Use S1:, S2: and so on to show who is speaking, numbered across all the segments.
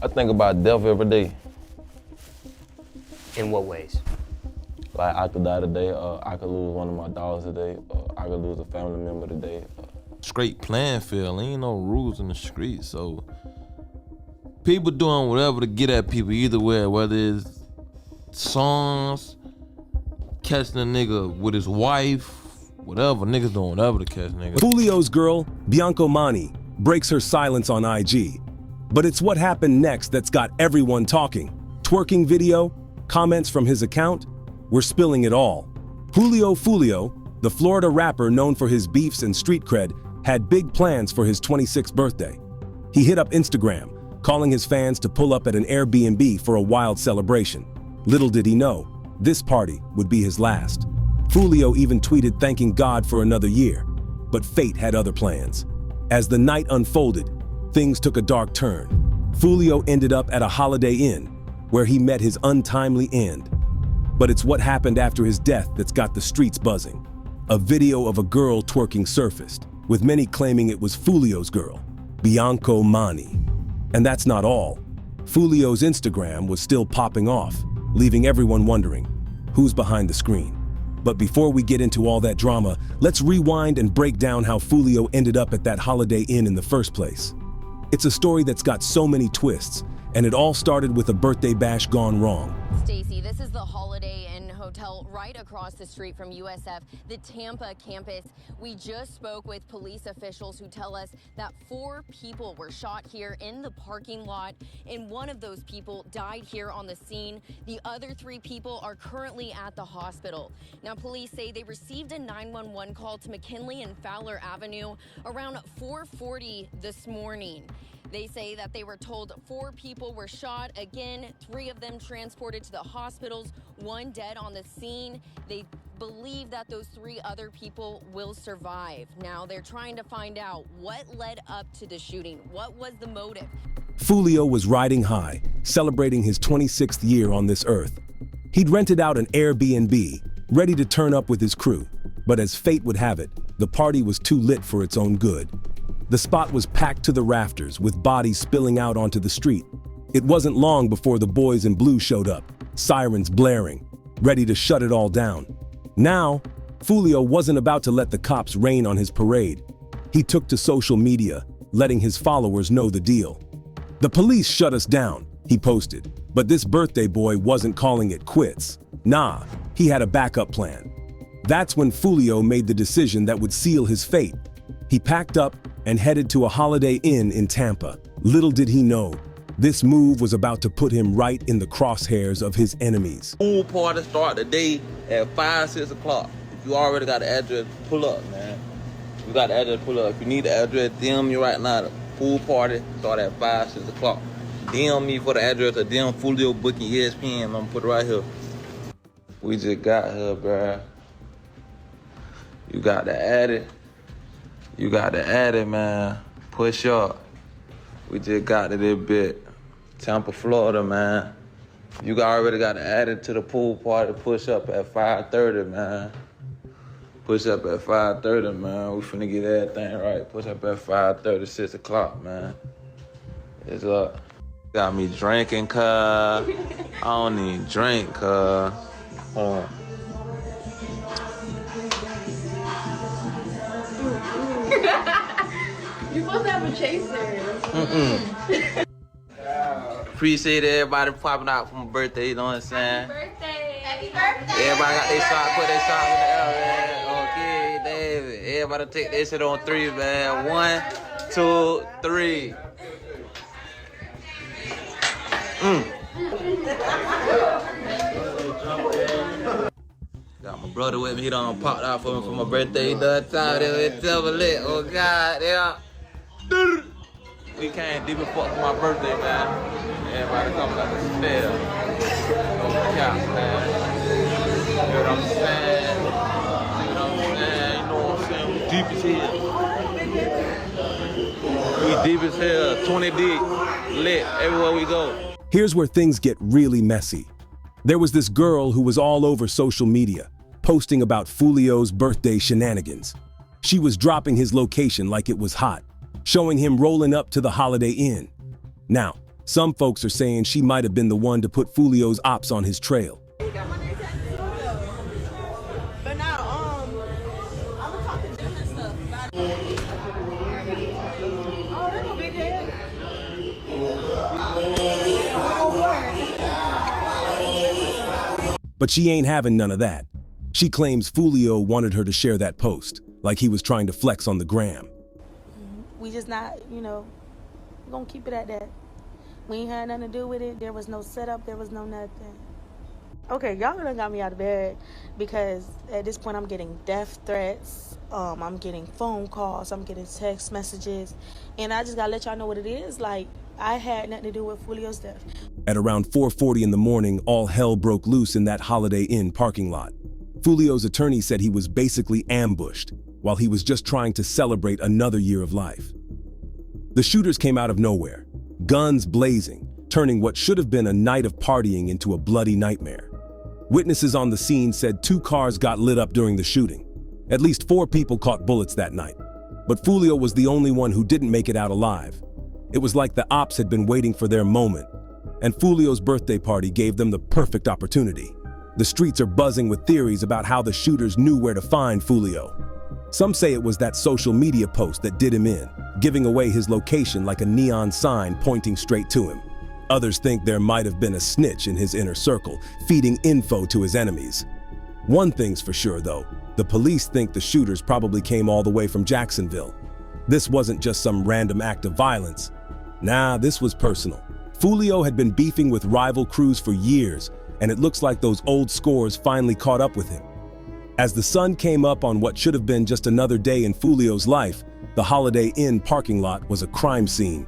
S1: I think about death every day.
S2: In what ways?
S1: Like I could die today, I could lose one of my dogs today, I could lose a family member today.
S3: Straight playing field, ain't no rules in the street, so people doing whatever to get at people either way, whether it's songs, catching a nigga with his wife, whatever, niggas doing whatever to catch niggas.
S4: Foolio's girl, Bianco Mani, breaks her silence on IG. But it's what happened next that's got everyone talking. Twerking video, comments from his account, we're spilling it all. Foolio, the Florida rapper known for his beefs and street cred, had big plans for his 26th birthday. He hit up Instagram, calling his fans to pull up at an Airbnb for a wild celebration. Little did he know, this party would be his last. Foolio even tweeted thanking God for another year, but fate had other plans. As the night unfolded, things took a dark turn. Foolio ended up at a Holiday Inn, where he met his untimely end. But it's what happened after his death that's got the streets buzzing. A video of a girl twerking surfaced, with many claiming it was Foolio's girl, Bianco Mani. And that's not all. Foolio's Instagram was still popping off, leaving everyone wondering, who's behind the screen? But before we get into all that drama, let's rewind and break down how Foolio ended up at that Holiday Inn in the first place. It's a story that's got so many twists, and it all started with a birthday bash gone wrong.
S5: Stacy, this is the Holiday Inn Hotel right across the street from USF, the Tampa campus. We just spoke with police officials who tell us that 4 people were shot here in the parking lot, and one of those people died here on the scene. The other 3 people are currently at the hospital. Now, police say they received a 911 call to McKinley and Fowler Avenue around 4:40 this morning. They say that they were told 4 people were shot. Again, 3 of them transported to the hospitals, 1 dead on the scene. They believe that those 3 other people will survive. Now they're trying to find out what led up to the shooting. What was the motive?
S4: Foolio was riding high, celebrating his 26th year on this earth. He'd rented out an Airbnb, ready to turn up with his crew. But as fate would have it, the party was too lit for its own good. The spot was packed to the rafters, with bodies spilling out onto the street. It wasn't long before the boys in blue showed up, sirens blaring, ready to shut it all down. Now, Foolio wasn't about to let the cops rain on his parade. He took to social media, letting his followers know the deal. "The police shut us down," he posted, but this birthday boy wasn't calling it quits. Nah, he had a backup plan. That's when Foolio made the decision that would seal his fate. He packed up and headed to a Holiday Inn in Tampa. Little did he know, this move was about to put him right in the crosshairs of his enemies.
S6: Pool party start today at 5, 6 o'clock. If you already got the address, pull up, man. You got the address, pull up. If you need the address, DM me right now. The pool party start at 5, 6 o'clock. DM me for the address or DM Foolio booking ESPN. I'm gonna put it right here. We just got here, bruh. You got to add it. You got to add it, man. Push up. We just got to this bit. Tampa, Florida, man. You already got to add it to the pool party. Push up at 5:30, man. Push up at 5:30, man. We finna get everything right. Push up at 5:30, 6 o'clock, man. It's up. Got me drinking, cuz. I don't even drink, cuz. Hold on.
S7: You're supposed to have a chaser.
S6: Appreciate everybody popping out for my birthday, you know what I'm saying?
S7: Happy birthday. Happy birthday.
S6: Everybody got their shot, put their shots in the air, man. Okay, David. Everybody take that shit on 3, man. 1, 2, 3. Got my brother with me. He done popped out for me for my birthday. He done time with lit. Oh God, yeah. We came deep and fuck for my birthday, man. Everybody coming out the stairs. On the couch, man. You know what I'm saying? You know what I'm saying? You know what I'm saying? We deep as hell. We deep as hell. 20 deep. Lit everywhere we go.
S4: Here's where things get really messy. There was this girl who was all over social media, posting about Foolio's birthday shenanigans. She was dropping his location like it was hot, showing him rolling up to the Holiday Inn. Now, Some folks are saying she might have been the one to put Foolio's ops on his trail.
S7: He got my name tattooed though. But now, I'm gonna talk to Jim and stuff about it. Oh, that's a big head.
S4: But she ain't having none of that. She claims Foolio wanted her to share that post, like he was trying to flex on the gram.
S2: We just not, we're gonna keep it at that. We ain't had nothing to do with it. There was no setup, there was no nothing. Okay, y'all done got me out of bed because at this point I'm getting death threats, I'm getting phone calls, I'm getting text messages, and I just gotta let y'all know what it is. Like, I had nothing to do with Foolio's death.
S4: At around 4:40 in the morning, all hell broke loose in that Holiday Inn parking lot. Foolio's attorney said he was basically ambushed while he was just trying to celebrate another year of life. The shooters came out of nowhere, guns blazing, turning what should have been a night of partying into a bloody nightmare. Witnesses on the scene said 2 cars got lit up during the shooting. At least 4 people caught bullets that night, but Foolio was the only one who didn't make it out alive. It was like the ops had been waiting for their moment, and Foolio's birthday party gave them the perfect opportunity. The streets are buzzing with theories about how the shooters knew where to find Foolio. Some say it was that social media post that did him in, giving away his location like a neon sign pointing straight to him. Others think there might have been a snitch in his inner circle, feeding info to his enemies. One thing's for sure, though. The police think the shooters probably came all the way from Jacksonville. This wasn't just some random act of violence. Nah, this was personal. Foolio had been beefing with rival crews for years, and it looks like those old scores finally caught up with him. As the sun came up on what should have been just another day in Foolio's life, the Holiday Inn parking lot was a crime scene.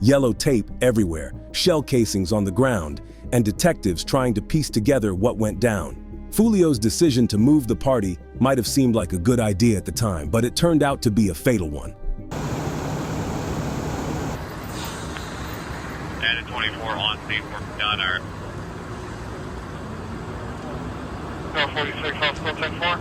S4: Yellow tape everywhere, shell casings on the ground, and detectives trying to piece together what went down. Foolio's decision to move the party might have seemed like a good idea at the time, but it turned out to be a fatal one.
S8: And 24 on scene, we're done. Our 46, hospital 10-4.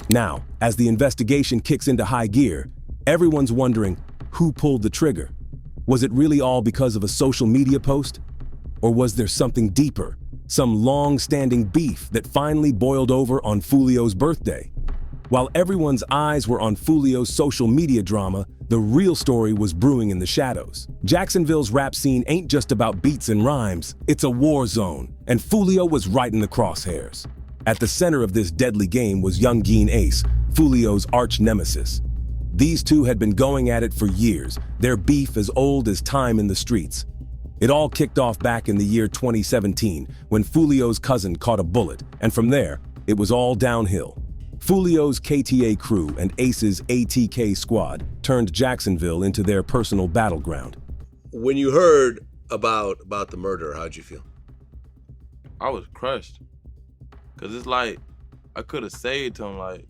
S4: Now, as the investigation kicks into high gear, everyone's wondering who pulled the trigger. Was it really all because of a social media post? Or was there something deeper, some long-standing beef that finally boiled over on Foolio's birthday? While everyone's eyes were on Foolio's social media drama, the real story was brewing in the shadows. Jacksonville's rap scene ain't just about beats and rhymes, it's a war zone, and Foolio was right in the crosshairs. At the center of this deadly game was young Ace, Foolio's arch nemesis. These two had been going at it for years, their beef as old as time in the streets. It all kicked off back in the year 2017 when Foolio's cousin caught a bullet, and from there, it was all downhill. Foolio's KTA crew and Ace's ATK squad turned Jacksonville into their personal battleground.
S9: When you heard about the murder, how'd you feel?
S3: I was crushed. Cause it's like, I could have saved him, like,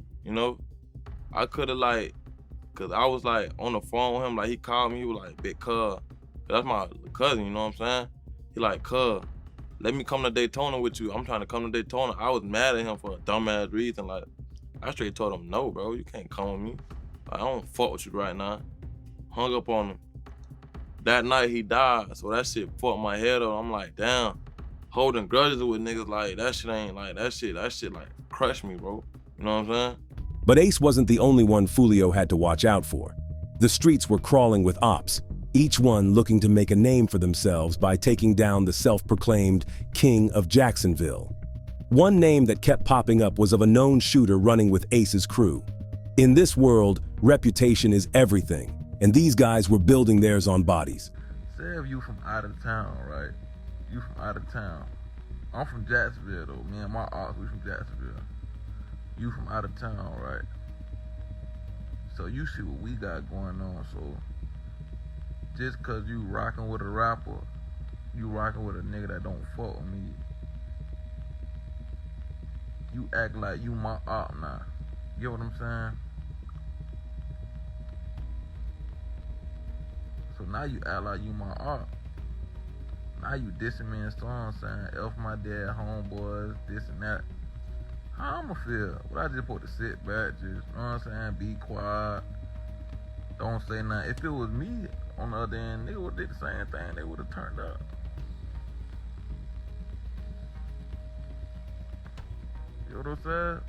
S3: I could have cause I was on the phone with him, he called me, he was like, big cuz, that's my cousin, you know what I'm saying? He like, cuz, let me come to Daytona with you. I'm trying to come to Daytona. I was mad at him for a dumbass reason, I straight told him, no, bro, you can't come with me. I don't fuck with you right now. Hung up on him. That night he died, so that shit fucked my head up. I'm like, damn. Holding grudges with niggas that shit ain't that shit crushed me, bro. You know what I'm saying?
S4: But Ace wasn't the only one Foolio had to watch out for. The streets were crawling with ops, each one looking to make a name for themselves by taking down the self-proclaimed King of Jacksonville. One name that kept popping up was of a known shooter running with Ace's crew. In this world, reputation is everything, and these guys were building theirs on bodies.
S10: Say if you from out of town, right? You from out of town. I'm from Jacksonville though. Me and my ops, we from Jacksonville. You from out of town, right? So you see what we got going on. So just cause you rocking with a rapper you rocking with a nigga that don't fuck with me, you act like you my op now. You get what I'm saying? So now you act like you my op. Now you dissing me in songs saying F my dad, homeboys, this and that. How I'ma feel? Would I just supposed to sit back, just, you know what I'm saying, be quiet, don't say nothing? If it was me on the other end, they would have did the same thing. They would have turned up. You know what I'm saying?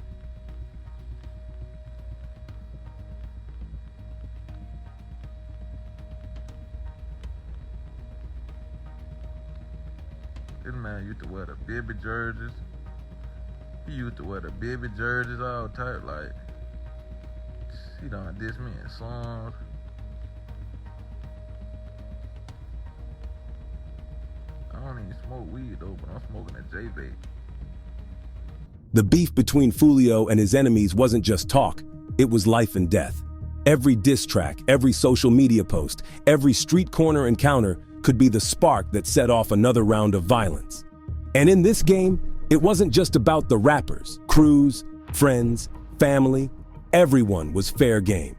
S10: This man used to wear the baby jerseys. He used to wear the baby jerseys all type, like, he done diss me in songs. I don't even smoke weed though, but I'm smoking a J-Vape.
S4: The beef between Foolio and his enemies wasn't just talk, it was life and death. Every diss track, every social media post, every street corner encounter could be the spark that set off another round of violence. And in this game, it wasn't just about the rappers, crews, friends, family, everyone was fair game.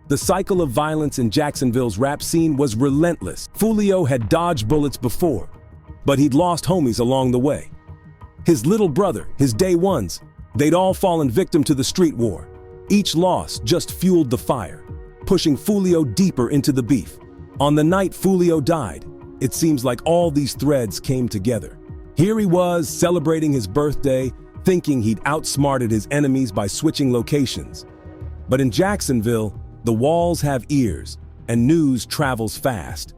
S4: The cycle of violence in Jacksonville's rap scene was relentless. Foolio had dodged bullets before, but he'd lost homies along the way. His little brother, his day ones, they'd all fallen victim to the street war. Each loss just fueled the fire, pushing Foolio deeper into the beef. On the night Foolio died, it seems like all these threads came together. Here he was, celebrating his birthday, thinking he'd outsmarted his enemies by switching locations. But in Jacksonville, the walls have ears, and news travels fast.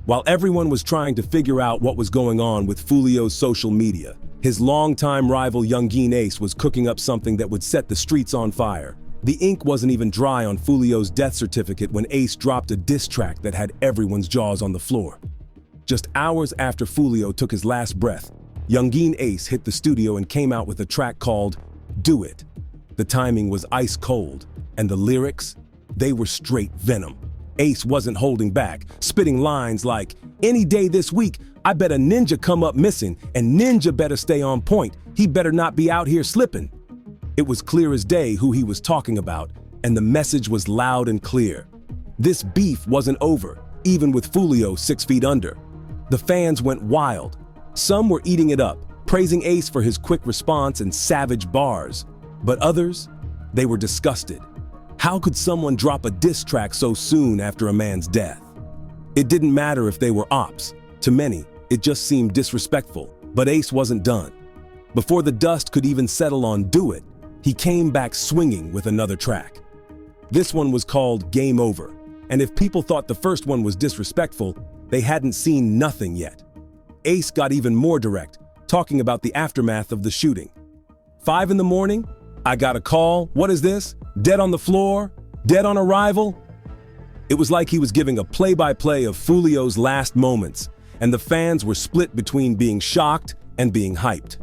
S4: While everyone was trying to figure out what was going on with Foolio's social media, his longtime rival Youngeen Ace was cooking up something that would set the streets on fire. The ink wasn't even dry on Foolio's death certificate when Ace dropped a diss track that had everyone's jaws on the floor. Just hours after Foolio took his last breath, Youngeen Ace hit the studio and came out with a track called Do It. The timing was ice cold, and the lyrics, they were straight venom. Ace wasn't holding back, spitting lines like, "Any day this week, I bet a ninja come up missing, and ninja better stay on point. He better not be out here slipping." It was clear as day who he was talking about, and the message was loud and clear. This beef wasn't over, even with Foolio 6 feet under. The fans went wild. Some were eating it up, praising Ace for his quick response and savage bars. But others, they were disgusted. How could someone drop a diss track so soon after a man's death? It didn't matter if they were ops. To many, it just seemed disrespectful. But Ace wasn't done. Before the dust could even settle on Do It, he came back swinging with another track. This one was called Game Over, and if people thought the first one was disrespectful, they hadn't seen nothing yet. Ace got even more direct, talking about the aftermath of the shooting. 5 in the morning, I got a call. What is this? Dead on the floor? Dead on arrival? It was like he was giving a play-by-play of Foolio's last moments, and the fans were split between being shocked and being hyped.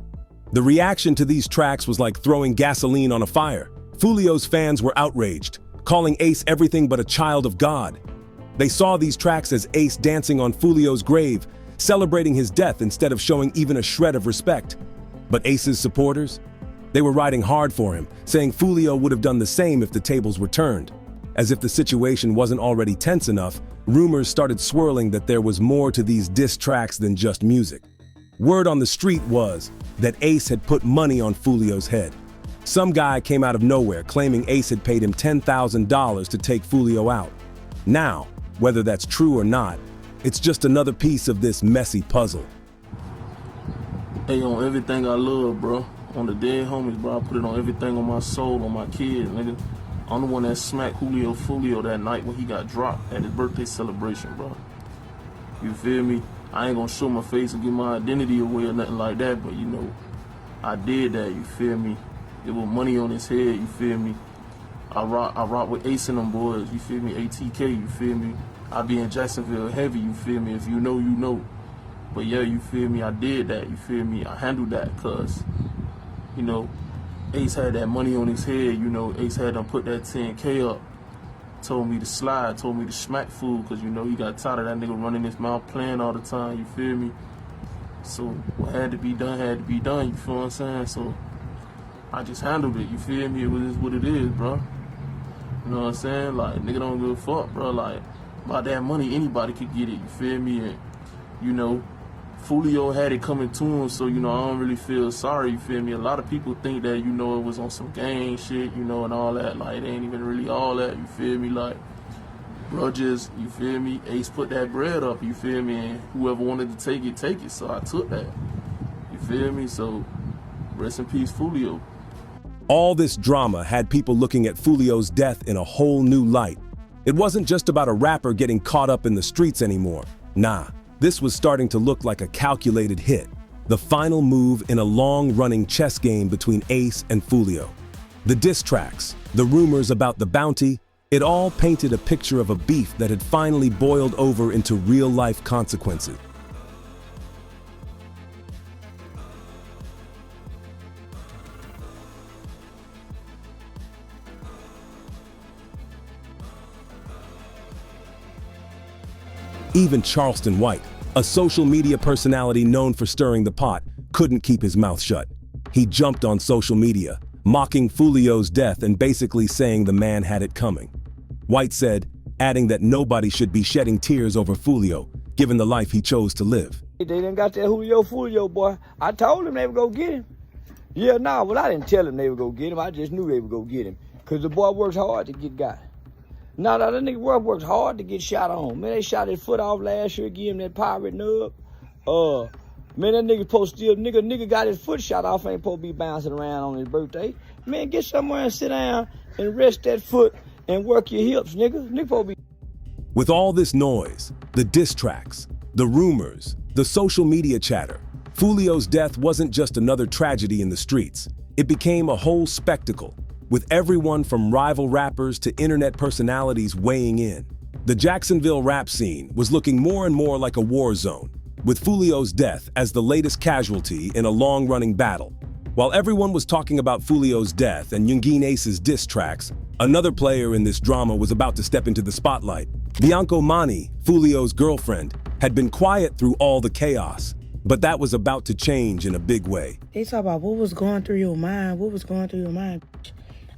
S4: The reaction to these tracks was like throwing gasoline on a fire. Foolio's fans were outraged, calling Ace everything but a child of God. They saw these tracks as Ace dancing on Foolio's grave, celebrating his death instead of showing even a shred of respect. But Ace's supporters? They were riding hard for him, saying Foolio would have done the same if the tables were turned. As if the situation wasn't already tense enough, rumors started swirling that there was more to these diss tracks than just music. Word on the street was that Ace had put money on Foolio's head. Some guy came out of nowhere claiming Ace had paid him $10,000 to take Foolio out. Now, whether that's true or not, it's just another piece of this messy puzzle.
S3: Hey, on everything I love, bro. On the dead homies, bro. I put it on everything on my soul, on my kids, nigga. I'm the one that smacked Foolio that night when he got dropped at his birthday celebration, bro. You feel me? I ain't gonna show my face and give my identity away or nothing like that, but you know, I did that, you feel me? It was money on his head, you feel me? I rock with Ace and them boys, you feel me? ATK, you feel me? I be in Jacksonville heavy, you feel me? If you know, you know. But yeah, you feel me? I did that, you feel me? I handled that, cause, you know, Ace had that money on his head, you know, Ace had them put that 10K up. Told me to slide, told me to smack fool, cause you know he got tired of that nigga running his mouth playing all the time, you feel me?
S11: So what had to be done, you feel what I'm saying? So I just handled it, you feel me? It was what it is, bro. You know what I'm saying? Like, nigga don't give a fuck, bro. Like, about that money, anybody could get it, you feel me? And, you know, Foolio had it coming to him, so, you know, I don't really feel sorry, you feel me? A lot of people think that, you know, it was on some gang shit, you know, and all that. Like, it ain't even really all that, you feel me? Like, bro, just, you feel me? Ace put that bread up, you feel me? And whoever wanted to take it, take it. So I took that, you feel me? So, rest in peace, Foolio.
S4: All this drama had people looking at Foolio's death in a whole new light. It wasn't just about a rapper getting caught up in the streets anymore. Nah, this was starting to look like a calculated hit, the final move in a long-running chess game between Ace and Foolio. The diss tracks, the rumors about the bounty, it all painted a picture of a beef that had finally boiled over into real-life consequences. Even Charleston White, a social media personality known for stirring the pot, couldn't keep his mouth shut. He jumped on social media, mocking Foolio's death and basically saying the man had it coming. White said, adding that nobody should be shedding tears over Foolio, given the life he chose to live.
S12: They done got that Foolio boy. I told him they would go get him. Yeah, nah, well, I didn't tell him they would go get him. I just knew they would go get him. Because the boy works hard to get got. No, that nigga works hard to get shot on. Man, they shot his foot off last year, give him that pirate nub. Man, that nigga supposed to still, nigga got his foot shot off, ain't supposed to be bouncing around on his birthday. Man, get somewhere and sit down and rest that foot and work your hips, nigga. Nigga supposed to be.
S4: With all this noise, the diss tracks, the rumors, the social media chatter, Foolio's death wasn't just another tragedy in the streets. It became a whole spectacle, with everyone from rival rappers to internet personalities weighing in. The Jacksonville rap scene was looking more and more like a war zone, with Foolio's death as the latest casualty in a long-running battle. While everyone was talking about Foolio's death and Youngeen Ace's diss tracks, another player in this drama was about to step into the spotlight. Bianco Mani, Foolio's girlfriend, had been quiet through all the chaos, but that was about to change in a big way.
S2: They talk about what was going through your mind,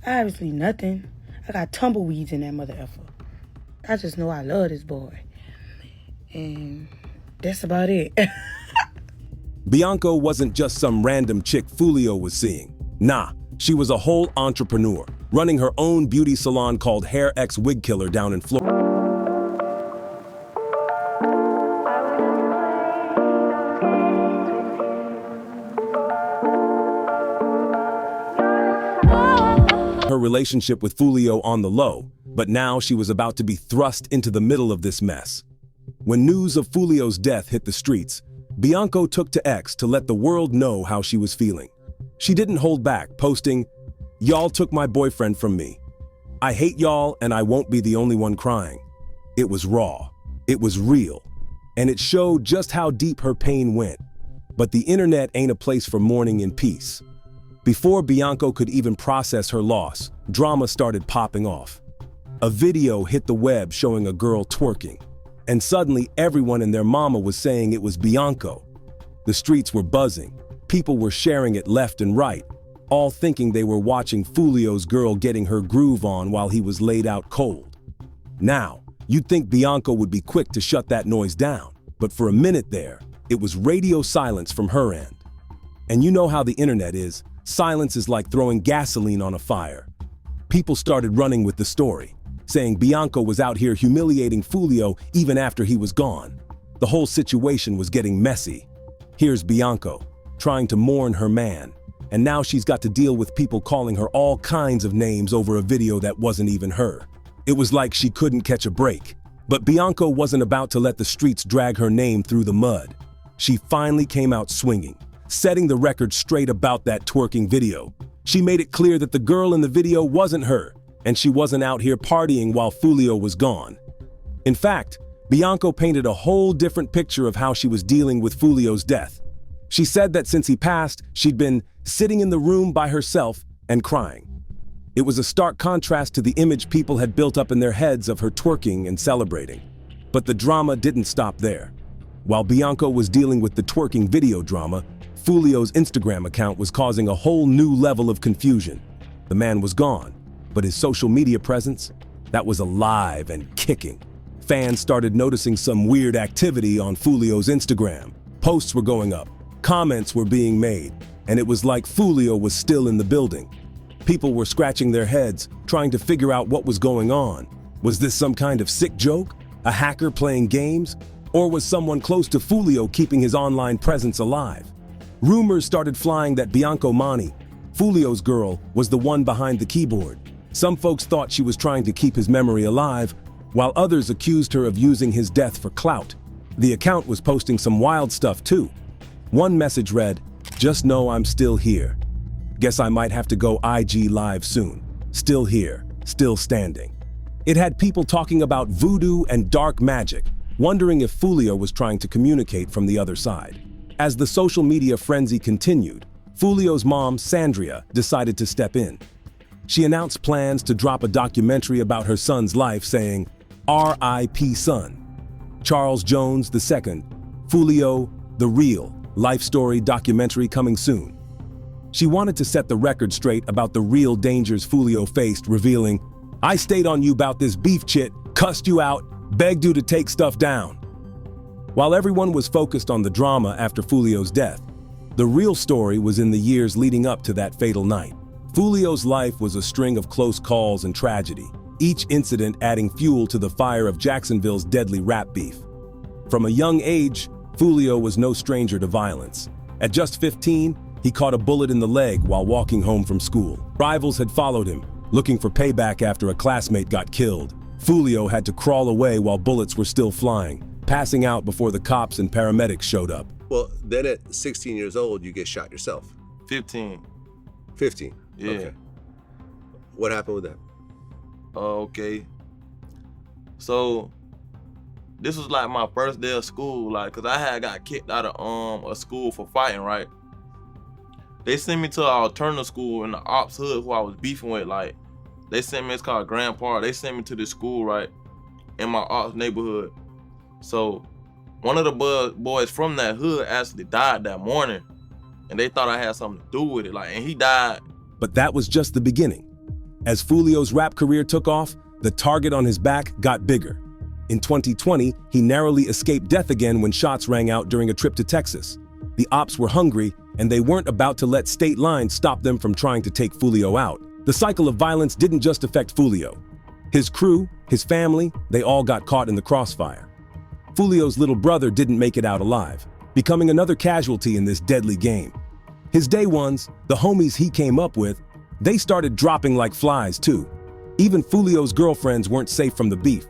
S2: Obviously nothing. I got tumbleweeds in that mother effer. I just know I love this boy. And that's about it.
S4: Bianco wasn't just some random chick Foolio was seeing. Nah, she was a whole entrepreneur, running her own beauty salon called Hair X Wig Killer down in Florida. Her relationship with Foolio on the low, but now she was about to be thrust into the middle of this mess. When news of Foolio's death hit the streets, Bianco took to X to let the world know how she was feeling. She didn't hold back, posting, "Y'all took my boyfriend from me. I hate y'all and I won't be the only one crying." It was raw, it was real, and it showed just how deep her pain went. But the internet ain't a place for mourning in peace. Before Bianco could even process her loss, drama started popping off. A video hit the web showing a girl twerking, and suddenly everyone and their mama was saying it was Bianco. The streets were buzzing, people were sharing it left and right, all thinking they were watching Foolio's girl getting her groove on while he was laid out cold. Now, you'd think Bianco would be quick to shut that noise down, but for a minute there, it was radio silence from her end. And you know how the internet is. Silence is like throwing gasoline on a fire. People started running with the story, saying Bianco was out here humiliating Foolio even after he was gone. The whole situation was getting messy. Here's Bianco, trying to mourn her man, and now she's got to deal with people calling her all kinds of names over a video that wasn't even her. It was like she couldn't catch a break. But Bianco wasn't about to let the streets drag her name through the mud. She finally came out swinging, setting the record straight about that twerking video. She made it clear that the girl in the video wasn't her, and she wasn't out here partying while Foolio was gone. In fact, Bianco painted a whole different picture of how she was dealing with Foolio's death. She said that since he passed, she'd been sitting in the room by herself and crying. It was a stark contrast to the image people had built up in their heads of her twerking and celebrating. But the drama didn't stop there. While Bianco was dealing with the twerking video drama, Foolio's Instagram account was causing a whole new level of confusion. The man was gone, but his social media presence, that was alive and kicking. Fans started noticing some weird activity on Foolio's Instagram. Posts were going up, comments were being made, and it was like Foolio was still in the building. People were scratching their heads, trying to figure out what was going on. Was this some kind of sick joke? A hacker playing games? Or was someone close to Foolio keeping his online presence alive? Rumors started flying that Bianco Mani, Foolio's girl, was the one behind the keyboard. Some folks thought she was trying to keep his memory alive, while others accused her of using his death for clout. The account was posting some wild stuff too. One message read, "Just know I'm still here. Guess I might have to go IG live soon. Still here, still standing." It had people talking about voodoo and dark magic, wondering if Foolio was trying to communicate from the other side. As the social media frenzy continued, Foolio's mom, Sandria, decided to step in. She announced plans to drop a documentary about her son's life, saying, "R.I.P. Son. Charles Jones II, Foolio, The Real, life story documentary coming soon." She wanted to set the record straight about the real dangers Foolio faced, revealing, "I stayed on you about this beef chit, cussed you out, begged you to take stuff down." While everyone was focused on the drama after Foolio's death, the real story was in the years leading up to that fatal night. Foolio's life was a string of close calls and tragedy, each incident adding fuel to the fire of Jacksonville's deadly rap beef. From a young age, Foolio was no stranger to violence. At just 15, he caught a bullet in the leg while walking home from school. Rivals had followed him, looking for payback after a classmate got killed. Foolio had to crawl away while bullets were still flying, passing out before the cops and paramedics showed up.
S9: Well, then at 16 years old, you get shot yourself.
S3: 15.
S9: 15?
S3: Yeah.
S9: Okay. What happened with that?
S3: Okay. So, this was like my first day of school, like, cause I had got kicked out of a school for fighting, right? They sent me to an alternative school in the ops hood who I was beefing with, like, they sent me, it's called Grand Park. They sent me to this school, right, in my ops neighborhood. So, one of the boys from that hood actually died that morning, and they thought I had something to do with it, like, and he died.
S4: But that was just the beginning. As Foolio's rap career took off, the target on his back got bigger. In 2020, he narrowly escaped death again when shots rang out during a trip to Texas. The ops were hungry, and they weren't about to let state lines stop them from trying to take Foolio out. The cycle of violence didn't just affect Foolio. His crew, his family, they all got caught in the crossfire. Foolio's little brother didn't make it out alive, becoming another casualty in this deadly game. His day ones, the homies he came up with, they started dropping like flies too. Even Foolio's girlfriends weren't safe from the beef.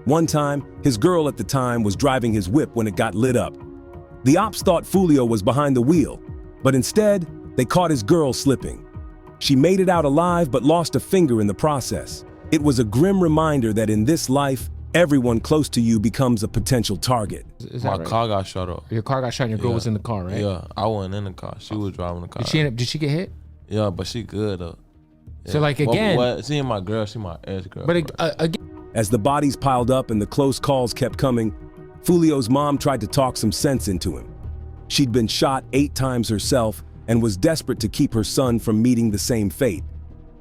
S4: One time, his girl at the time was driving his whip when it got lit up. The ops thought Foolio was behind the wheel, but instead, they caught his girl slipping. She made it out alive but lost a finger in the process. It was a grim reminder that in this life, everyone close to you becomes a potential target.
S3: My car got shut up.
S13: Your car got shot and your girl was in the car, right?
S3: Yeah, I wasn't in the car. She was driving the car.
S13: Did she get hit?
S3: Yeah, but she good though. Yeah.
S13: So like again,
S3: she ain't my girl, she my ex-girl.
S13: But again,
S4: as the bodies piled up and the close calls kept coming, Foolio's mom tried to talk some sense into him. She'd been shot 8 times herself and was desperate to keep her son from meeting the same fate.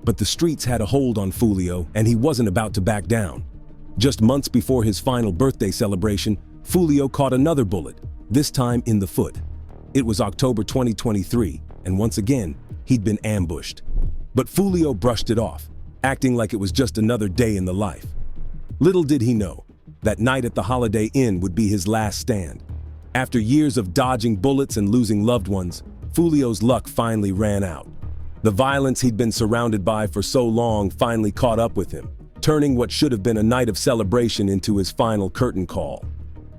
S4: But the streets had a hold on Foolio, and he wasn't about to back down. Just months before his final birthday celebration, Foolio caught another bullet, this time in the foot. It was October 2023, and once again, he'd been ambushed. But Foolio brushed it off, acting like it was just another day in the life. Little did he know, that night at the Holiday Inn would be his last stand. After years of dodging bullets and losing loved ones, Foolio's luck finally ran out. The violence he'd been surrounded by for so long finally caught up with him, turning what should have been a night of celebration into his final curtain call.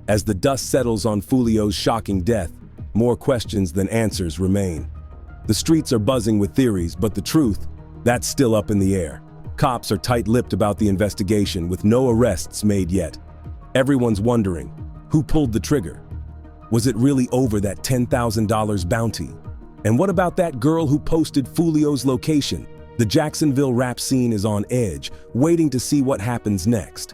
S4: As the dust settles on Foolio's shocking death, more questions than answers remain. The streets are buzzing with theories, but the truth, that's still up in the air. Cops are tight-lipped about the investigation, with no arrests made yet. Everyone's wondering, who pulled the trigger? Was it really over that $10,000 bounty? And what about that girl who posted Foolio's location? The Jacksonville rap scene is on edge, waiting to see what happens next.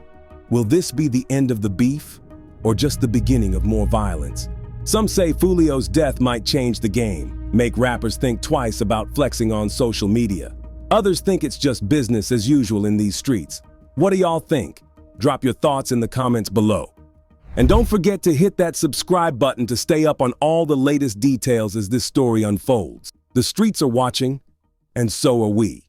S4: Will this be the end of the beef? or just the beginning of more violence? Some say Foolio's death might change the game, make rappers think twice about flexing on social media. Others think it's just business as usual in these streets. What do y'all think? Drop your thoughts in the comments below. And don't forget to hit that subscribe button to stay up on all the latest details as this story unfolds. The streets are watching, and so are we.